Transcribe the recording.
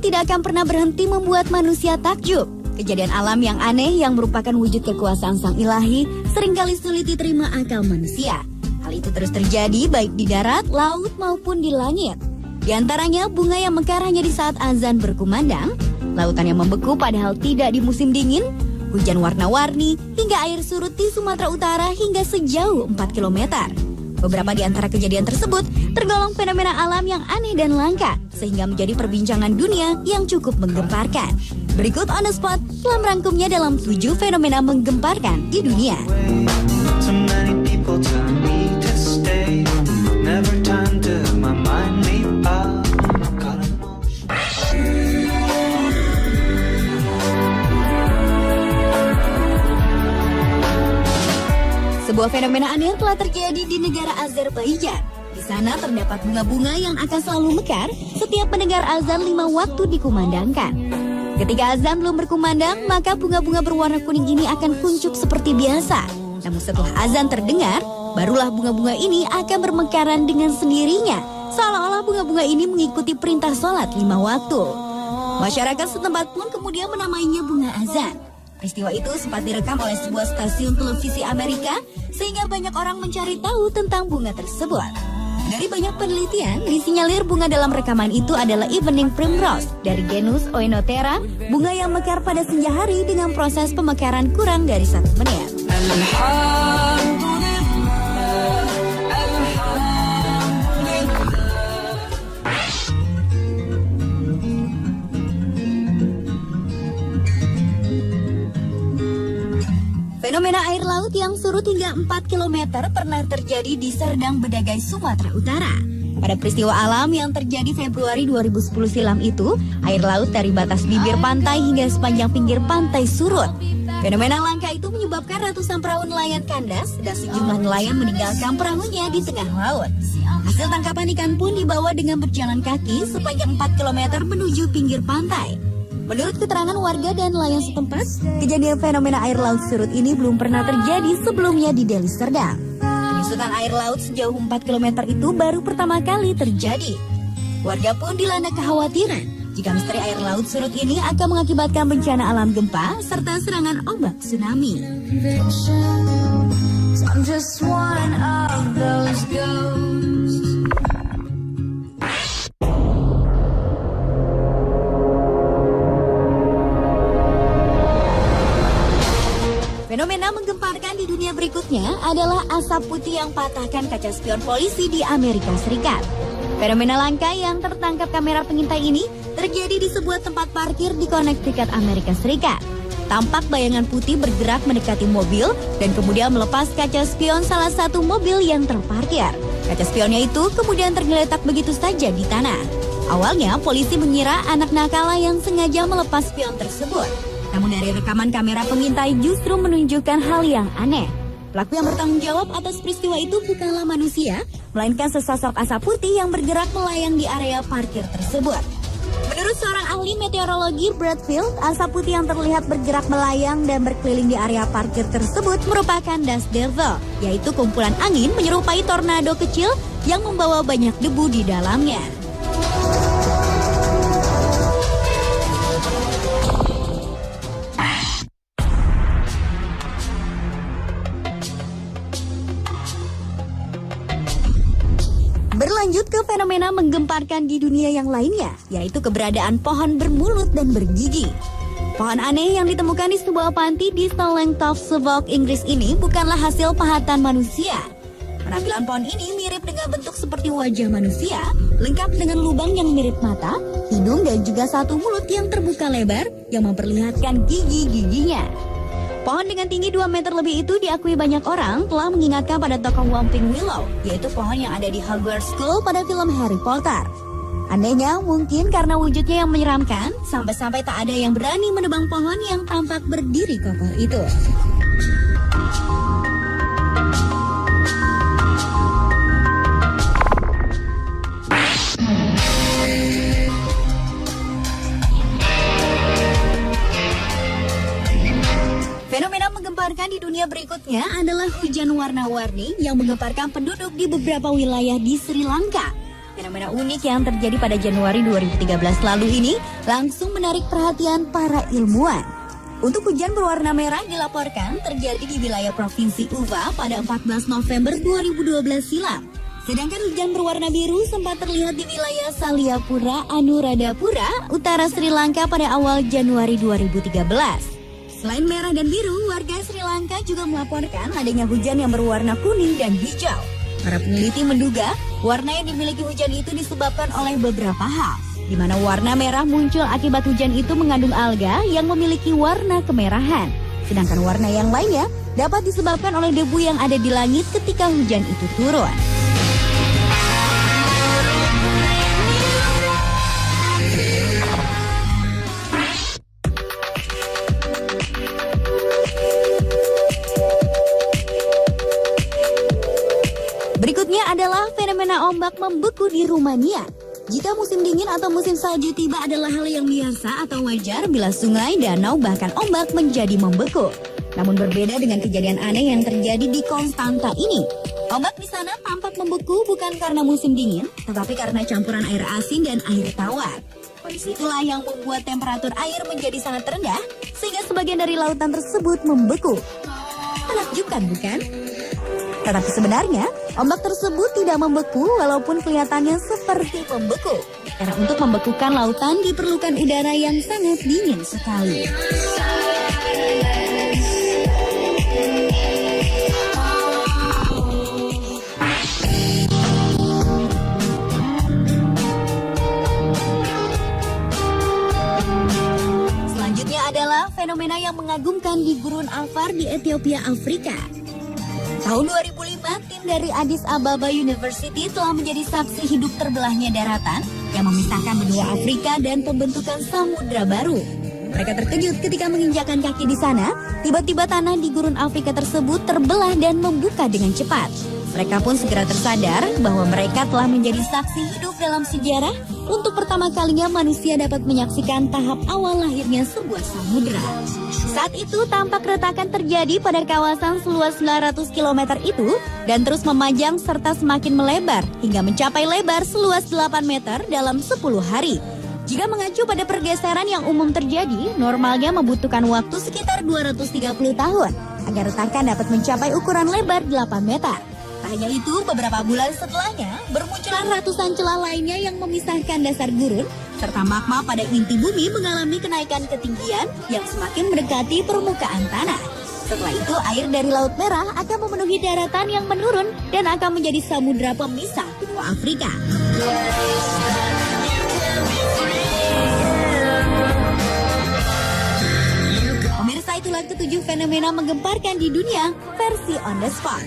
tidak akan pernah berhenti membuat manusia takjub. Kejadian alam yang aneh yang merupakan wujud kekuasaan sang ilahi seringkali sulit diterima akal manusia. Hal itu terus terjadi baik di darat, laut maupun di langit. Di antaranya bunga yang mekar hanya di saat azan berkumandang, lautan yang membeku padahal tidak di musim dingin, hujan warna-warni, hingga air surut di Sumatera Utara hingga sejauh 4 km. Beberapa di antara kejadian tersebut tergolong fenomena alam yang aneh dan langka, sehingga menjadi perbincangan dunia yang cukup menggemparkan. Berikut On The Spot telah merangkumnya dalam 7 fenomena menggemparkan di dunia. Sebuah fenomena aneh telah terjadi di negara Azerbaijan. Di sana terdapat bunga-bunga yang akan selalu mekar setiap mendengar azan 5 waktu dikumandangkan. Ketika azan belum berkumandang, maka bunga-bunga berwarna kuning ini akan kuncup seperti biasa. Namun setelah azan terdengar, barulah bunga-bunga ini akan bermekaran dengan sendirinya, seolah-olah bunga-bunga ini mengikuti perintah sholat 5 waktu. Masyarakat setempat pun kemudian menamainya bunga azan. Peristiwa itu sempat direkam oleh sebuah stasiun televisi Amerika, sehingga banyak orang mencari tahu tentang bunga tersebut. Dari banyak penelitian, disinyalir bunga dalam rekaman itu adalah Evening Primrose dari genus Oenothera, bunga yang mekar pada senja hari dengan proses pemekaran kurang dari 1 menit. Fenomena air laut yang surut hingga 4 km pernah terjadi di Serdang Bedagai, Sumatera Utara. Pada peristiwa alam yang terjadi Februari 2010 silam itu, air laut dari batas bibir pantai hingga sepanjang pinggir pantai surut. Fenomena langka itu menyebabkan ratusan perahu nelayan kandas dan sejumlah nelayan meninggalkan perahunya di tengah laut. Hasil tangkapan ikan pun dibawa dengan berjalan kaki sepanjang 4 km menuju pinggir pantai. Menurut keterangan warga dan nelayan setempat, kejadian fenomena air laut surut ini belum pernah terjadi sebelumnya di Deli Serdang. Penyusutan air laut sejauh 4 km itu baru pertama kali terjadi. Warga pun dilanda kekhawatiran jika misteri air laut surut ini akan mengakibatkan bencana alam gempa serta serangan ombak tsunami. Fenomena menggemparkan di dunia berikutnya adalah asap putih yang patahkan kaca spion polisi di Amerika Serikat. Fenomena langka yang tertangkap kamera pengintai ini terjadi di sebuah tempat parkir di Connecticut, Amerika Serikat. Tampak bayangan putih bergerak mendekati mobil dan kemudian melepas kaca spion salah satu mobil yang terparkir. Kaca spionnya itu kemudian tergeletak begitu saja di tanah. Awalnya polisi mengira anak nakal yang sengaja melepas spion tersebut. Namun dari rekaman kamera pengintai justru menunjukkan hal yang aneh. Pelaku yang bertanggung jawab atas peristiwa itu bukanlah manusia, melainkan sesosok asap putih yang bergerak melayang di area parkir tersebut. Menurut seorang ahli meteorologi Bradfield, asap putih yang terlihat bergerak melayang dan berkeliling di area parkir tersebut merupakan dust devil, yaitu kumpulan angin menyerupai tornado kecil yang membawa banyak debu di dalamnya. Berlanjut ke fenomena menggemparkan di dunia yang lainnya, yaitu keberadaan pohon bermulut dan bergigi. Pohon aneh yang ditemukan di sebuah panti di Stolengtov, Suffolk, Inggris ini bukanlah hasil pahatan manusia. Penampilan pohon ini mirip dengan bentuk seperti wajah manusia, lengkap dengan lubang yang mirip mata, hidung dan juga satu mulut yang terbuka lebar yang memperlihatkan gigi-giginya. Pohon dengan tinggi 2 meter lebih itu diakui banyak orang telah mengingatkan pada tokoh Whomping Willow, yaitu pohon yang ada di Hogwarts School pada film Harry Potter. Anehnya, mungkin karena wujudnya yang menyeramkan, sampai-sampai tak ada yang berani menebang pohon yang tampak berdiri kokoh itu. Fenomena menggemparkan di dunia berikutnya adalah hujan warna-warni yang menggemparkan penduduk di beberapa wilayah di Sri Lanka. Fenomena unik yang terjadi pada Januari 2013 lalu ini langsung menarik perhatian para ilmuwan. Untuk hujan berwarna merah dilaporkan terjadi di wilayah Provinsi Uva pada 14 November 2012 silam. Sedangkan hujan berwarna biru sempat terlihat di wilayah Saliapura, Anuradhapura, utara Sri Lanka pada awal Januari 2013. Selain merah dan biru, warga Sri Lanka juga melaporkan adanya hujan yang berwarna kuning dan hijau. Para peneliti menduga warna yang dimiliki hujan itu disebabkan oleh beberapa hal, di mana warna merah muncul akibat hujan itu mengandung alga yang memiliki warna kemerahan. Sedangkan warna yang lainnya dapat disebabkan oleh debu yang ada di langit ketika hujan itu turun. Berikutnya adalah fenomena ombak membeku di Rumania. Jika musim dingin atau musim salju tiba adalah hal yang biasa atau wajar bila sungai, danau, bahkan ombak menjadi membeku. Namun berbeda dengan kejadian aneh yang terjadi di Konstanta ini. Ombak di sana tampak membeku bukan karena musim dingin, tetapi karena campuran air asin dan air tawar. Kondisi itulah yang membuat temperatur air menjadi sangat rendah, sehingga sebagian dari lautan tersebut membeku. Menakjubkan, bukan? Tetapi sebenarnya, ombak tersebut tidak membeku walaupun kelihatannya seperti membeku. Karena untuk membekukan lautan diperlukan udara yang sangat dingin sekali. Selanjutnya adalah fenomena yang mengagumkan di Gurun Afar di Ethiopia, Afrika. Tahun 2005, tim dari Addis Ababa University telah menjadi saksi hidup terbelahnya daratan yang memisahkan benua Afrika dan pembentukan samudra baru. Mereka terkejut ketika menginjakkan kaki di sana, tiba-tiba tanah di gurun Afrika tersebut terbelah dan membuka dengan cepat. Mereka pun segera tersadar bahwa mereka telah menjadi saksi hidup dalam sejarah untuk pertama kalinya manusia dapat menyaksikan tahap awal lahirnya sebuah samudra. Saat itu tampak retakan terjadi pada kawasan seluas 900 km itu dan terus memanjang serta semakin melebar hingga mencapai lebar seluas 8 meter dalam 10 hari. Jika mengacu pada pergeseran yang umum terjadi, normalnya membutuhkan waktu sekitar 230 tahun agar retakan dapat mencapai ukuran lebar 8 meter. Tak hanya itu, beberapa bulan setelahnya bermunculan ratusan celah lainnya yang memisahkan dasar gurun, serta magma pada inti bumi mengalami kenaikan ketinggian yang semakin mendekati permukaan tanah. Setelah itu, air dari Laut Merah akan memenuhi daratan yang menurun dan akan menjadi samudra pemisah benua Afrika. Pemirsa, itulah ketujuh fenomena menggemparkan di dunia versi on the spot.